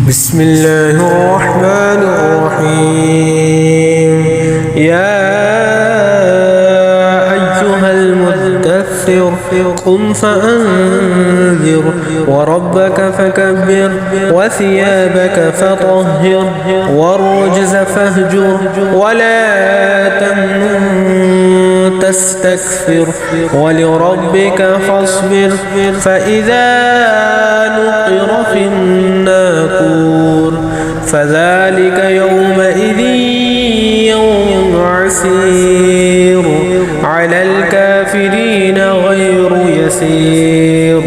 بسم الله الرحمن الرحيم يا أيها المدثر قم فأنذر وربك فكبر وثيابك فطهر والرجز فاهجر ولا تمنن تستكثر ولربك فاصبر فإذا نقر في الناقور فذلك يومئذ يوم عسير على الكافرين غير يسير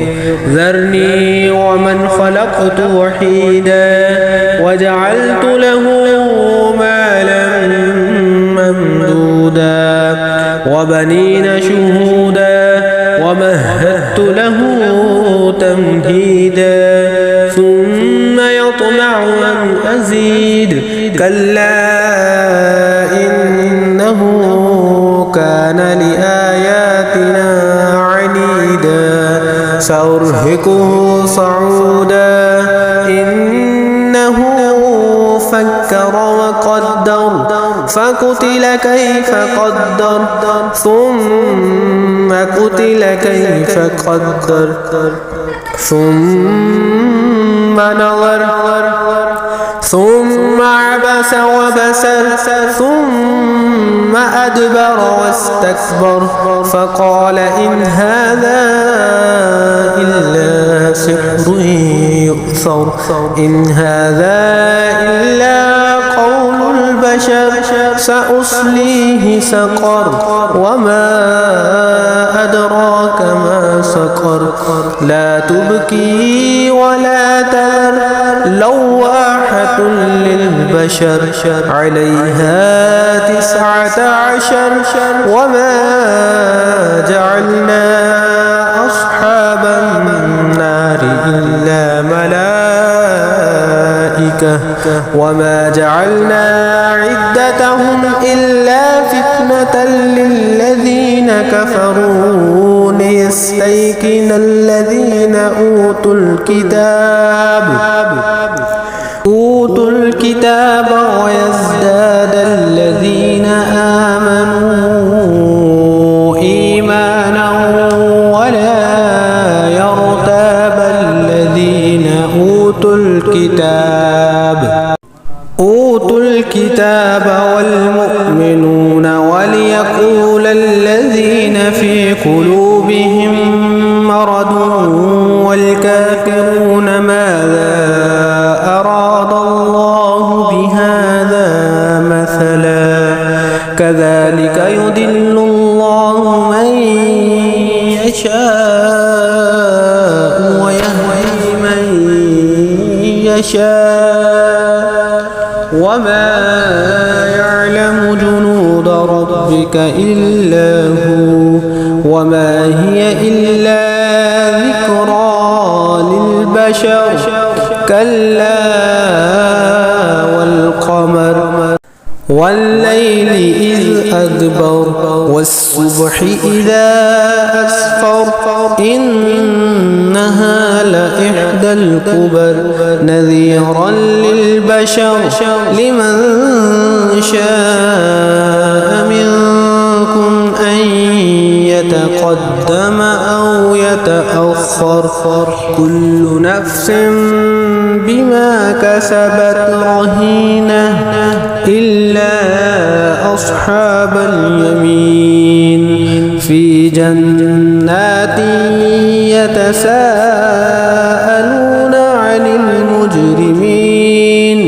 ذرني ومن خلقت وحيدا وجعلت له مالا ممدودا وبنين شهودا ومهدت له تمهيدا ثم يطمع أن أزيد كلا إنه كان لآياتنا عنيدا سأرهقه صعودا إنه فكر وقدر فقتل كيف قدر ثم قتل كيف قدر ثم نظر ثم عبس وبسر ثم أدبر واستكبر فقال إن هذا إلا سحر يؤثر إن هذا إلا قول البشر سأصليه سقر وما أدراك ما سقر لا تبكي ولا تذر لواحة للبشر عليها 19 وما جعلنا أصحاب النار إلا ملائكة وما جعلنا عدتهم إلا فتنة للذين كفروا ليستيقن الذين أوتوا الكتاب ويزداد الذين آمنوا إيمانا ولا يرتاب الذين أوتوا الكتاب والمؤمنون وليقول الذين في قلوبهم مرض والكافرون ماذا أراد الله بهذا مثلا كذلك يضل الله من يشاء ويهدي من يشاء وما يعلم جنود ربك إلا هو وما هي إلا ذكرى للبشر كلا والقمر والليل إذ أدبر والصبح إذا أسفر إنها لإحدى الكبر نذيرا للبشر لمن شاء منكم أن يتقدم أو يتأخر كل نفس بما كسبت رهينة إلا أصحاب اليمين في جنات يتساءلون عن المجرمين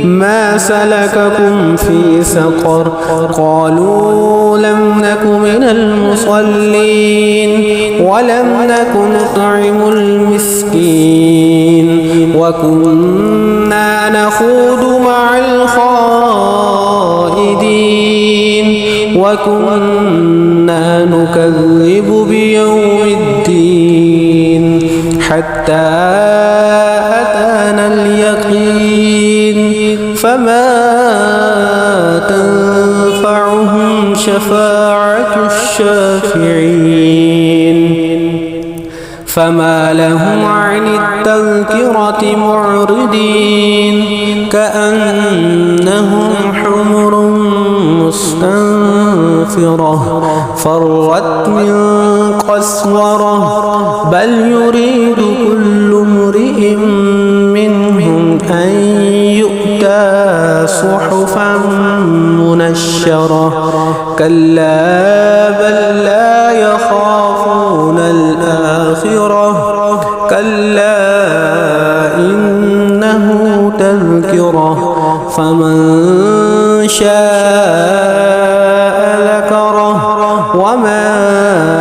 ما سلككم في سقر قالوا لم نك من المصلين ولم نك نطعم المسكين وكنا نخوض مع الخائضين وكنا نكذب بيوم الدين حتى أتانا اليقين فما تنفعهم شفاعة الشافعين فما لهم عن التذكرة معرضين كأنهم حمر مستنفرة فرت من قسورة بل يريد كل امرئ منهم أن يؤتى صحفا منشرة كلا بل لا يخافون الآخرة كلا إنه تذكرة فمن شاء ذكره وما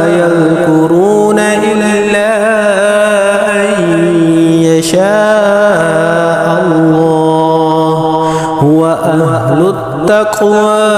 يذكرون إلا أن يشاء الله هو أهل التقوى